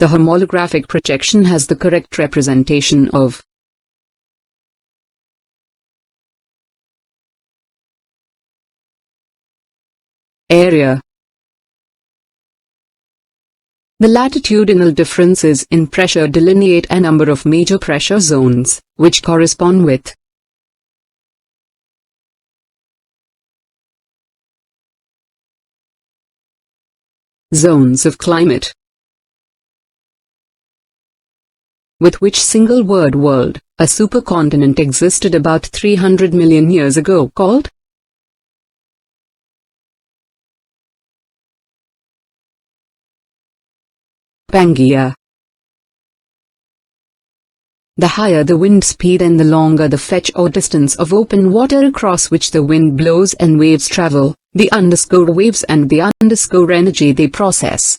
The homolographic projection has the correct representation of area. The latitudinal differences in pressure delineate a number of major pressure zones, which correspond with zones of climate. With which single word world, a supercontinent existed about 300 million years ago called Pangaea. The higher the wind speed and the longer the fetch or distance of open water across which the wind blows and waves travel, the waves and the energy they process.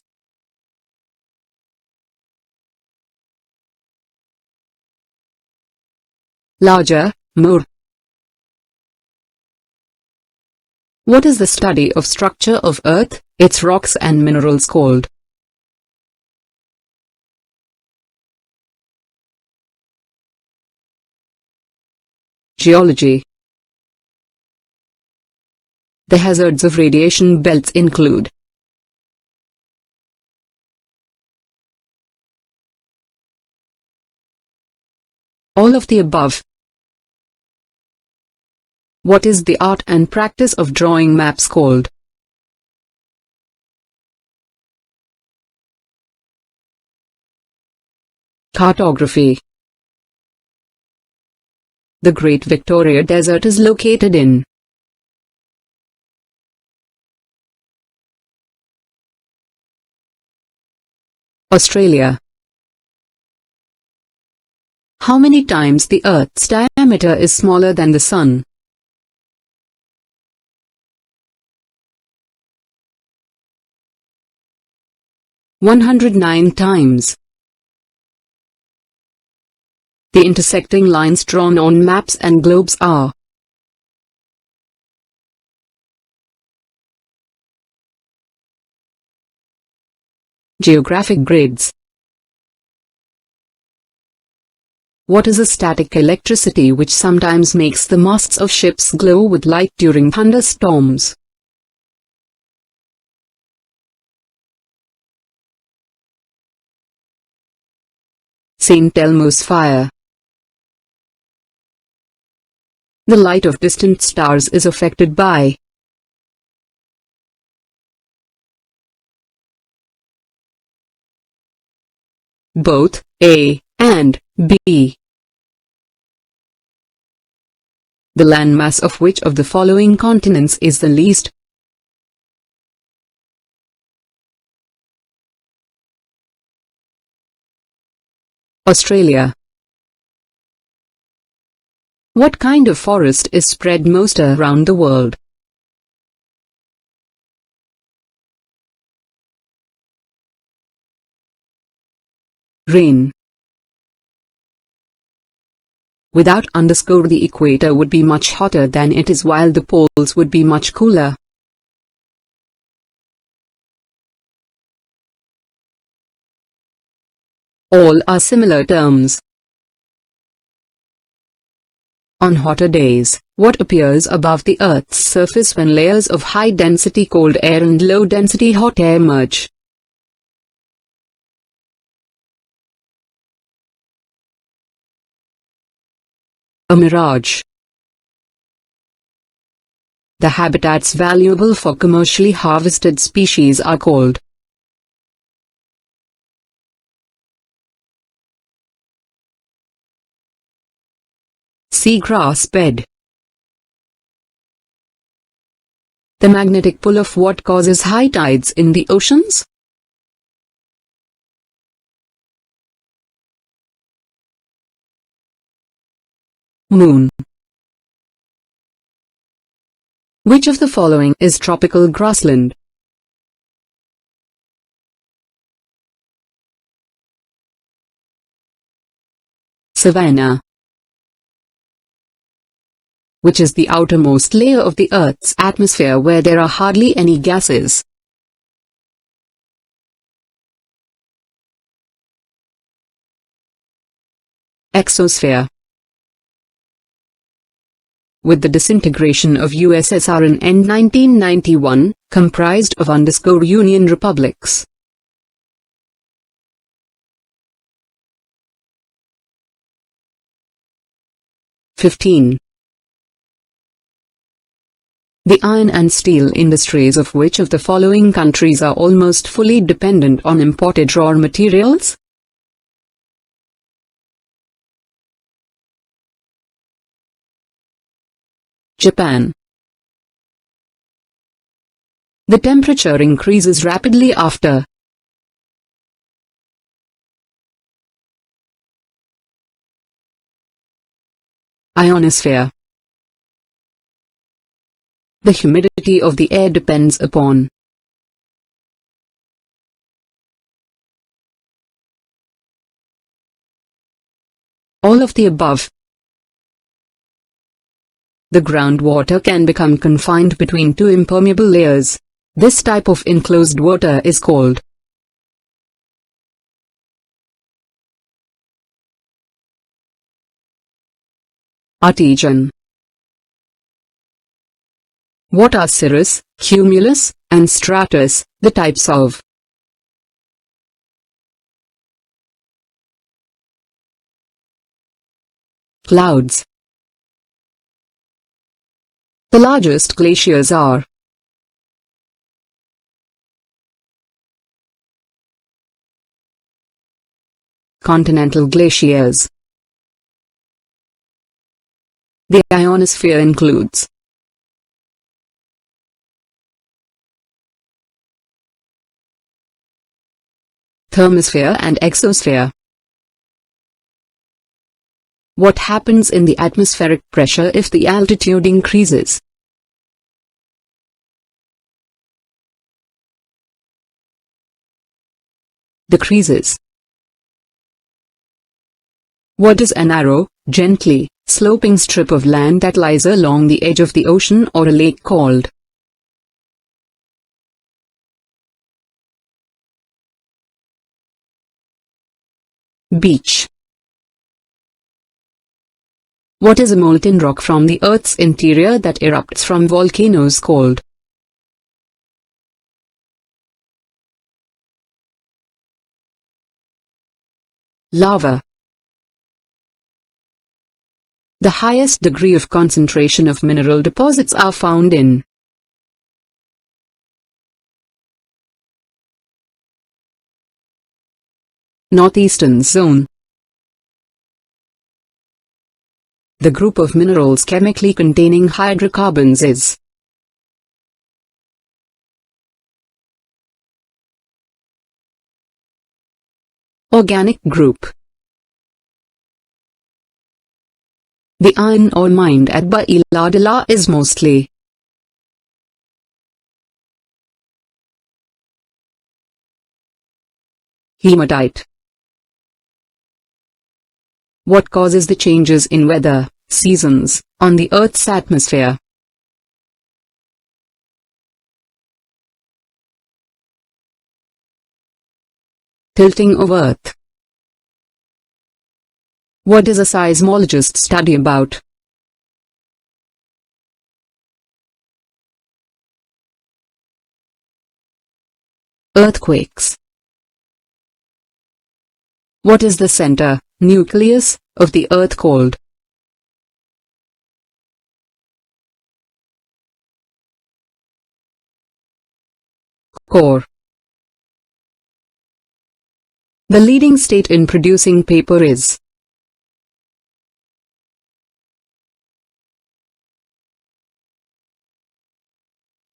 Larger, more. What is the study of structure of Earth, its rocks and minerals called? Geology. The hazards of radiation belts include all of the above. What is the art and practice of drawing maps called? Cartography. The Great Victoria Desert is located in Australia. How many times the Earth's diameter is smaller than the Sun? (109 times). The intersecting lines drawn on maps and globes are geographic grids. What is a static electricity which sometimes makes the masts of ships glow with light during thunderstorms? Thermosphere. The light of distant stars is affected by both A and B. The landmass of which of the following continents is the least? Australia. What kind of forest is spread most around the world? Rain. Without the equator would be much hotter than it is, while the poles would be much cooler. All are similar terms. On hotter days, what appears above the Earth's surface when layers of high-density cold air and low-density hot air merge? A mirage. The habitats valuable for commercially harvested species are called seagrass bed. The magnetic pull of what causes high tides in the oceans? Moon. Which of the following is tropical grassland? Savanna. Which is the outermost layer of the Earth's atmosphere where there are hardly any gases? Exosphere. With the disintegration of USSR in end 1991, comprised of Union republics. (15) The iron and steel industries of which of the following countries are almost fully dependent on imported raw materials? Japan. The temperature increases rapidly after ionosphere. The humidity of the air depends upon all of the above. The groundwater can become confined between two impermeable layers. This type of enclosed water is called artesian. What are cirrus, cumulus, and stratus, the types of clouds? The largest glaciers are continental glaciers. The ionosphere includes thermosphere and exosphere. What happens in the atmospheric pressure if the altitude increases? Decreases. What is a narrow, gently sloping strip of land that lies along the edge of the ocean or a lake called? Beach. What is a molten rock from the Earth's interior that erupts from volcanoes called? Lava. The highest degree of concentration of mineral deposits are found in northeastern zone. The group of minerals chemically containing hydrocarbons is organic group. The iron ore mined at Bailadala is mostly haematite. What causes the changes in weather, seasons, on the Earth's atmosphere? Tilting of Earth. What does a seismologist study about? Earthquakes. What is the center, nucleus, of the Earth called? Core. The leading state in producing paper is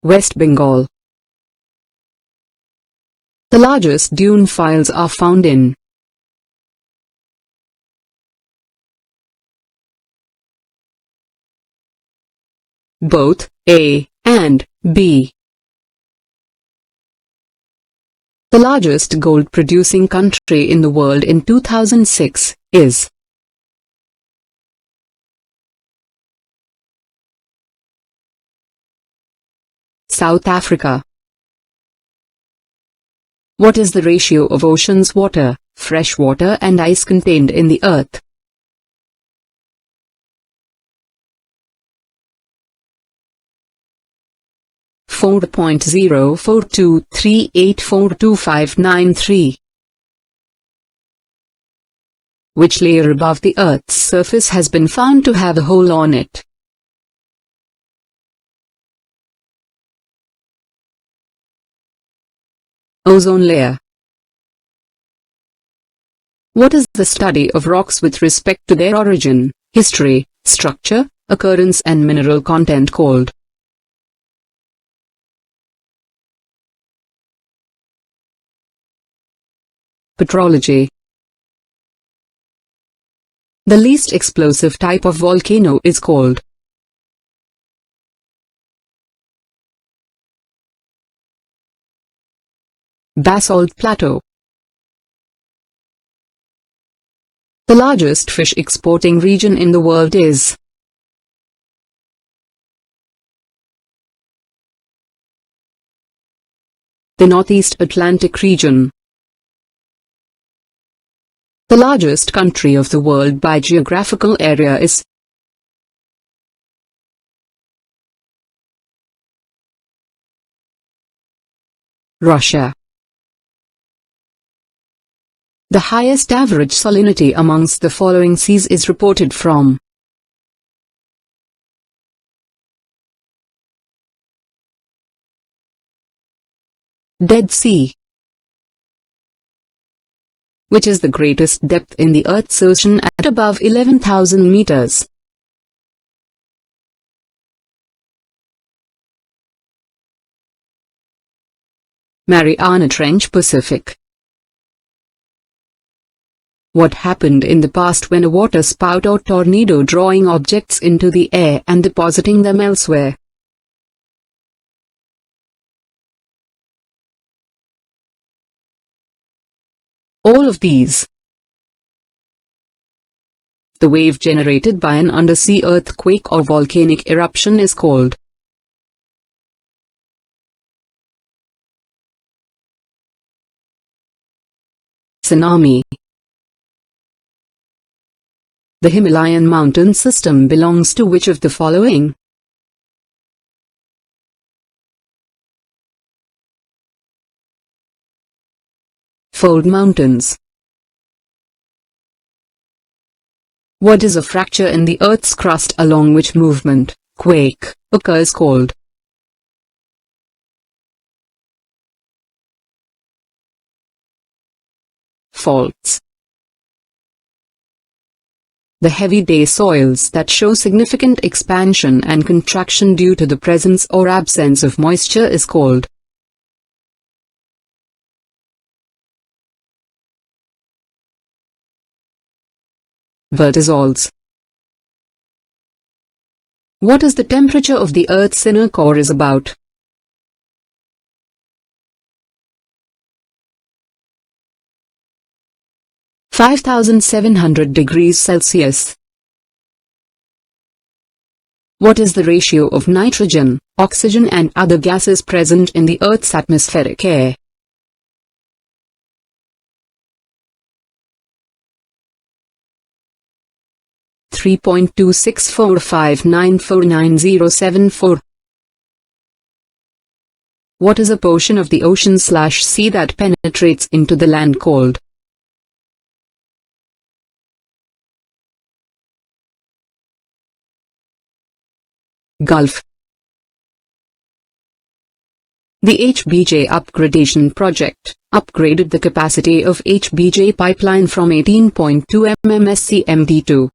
West Bengal. The largest dune files are found in both A and B. The largest gold-producing country in the world in 2006 is South Africa. What is the ratio of ocean's water, fresh water and ice contained in the Earth? 4.0423842593. Which layer above the Earth's surface has been found to have a hole on it? Ozone layer. What is the study of rocks with respect to their origin, history, structure, occurrence and mineral content called? Petrology. The least explosive type of volcano is called? Basalt plateau. The largest fish exporting region in the world is? The Northeast Atlantic region. The largest country of the world by geographical area is? Russia. The highest average salinity amongst the following seas is reported from? Dead Sea. Which is the greatest depth in the Earth's ocean at above 11,000 meters? Mariana Trench, Pacific. What happened in the past when a water spout or tornado drawing objects into the air and depositing them elsewhere? All of these. The wave generated by an undersea earthquake or volcanic eruption is called? Tsunami. The Himalayan mountain system belongs to which of the following? Fold mountains. What is a fracture in the Earth's crust along which movement, quake, occurs called? Faults. The heavy day soils that show significant expansion and contraction due to the presence or absence of moisture is called? Vertisols. What is the temperature of the Earth's inner core is about? (5,700°C). What is the ratio of nitrogen, oxygen and other gases present in the Earth's atmospheric air? (3.26459499074). What is a portion of the ocean/sea that penetrates into the land called? Gulf. The HBJ upgradation project upgraded the capacity of HBJ pipeline from 18.2 mm SCMD to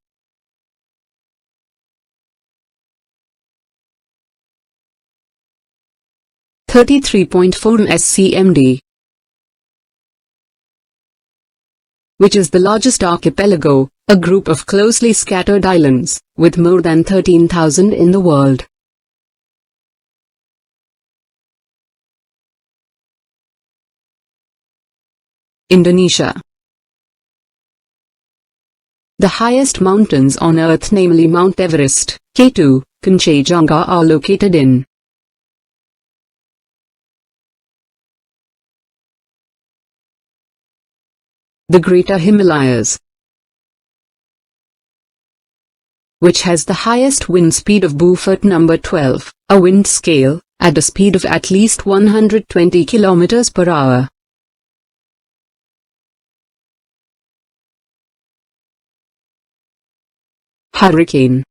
33.4 SCMD. Which is the largest archipelago, a group of closely scattered islands, with more than 13,000 in the world? Indonesia. The highest mountains on Earth, namely Mount Everest, K2, Kanchenjunga, are located in? The Greater Himalayas. Which has the highest wind speed of Beaufort number 12, a wind scale, at a speed of at least 120 km per hour. Hurricane.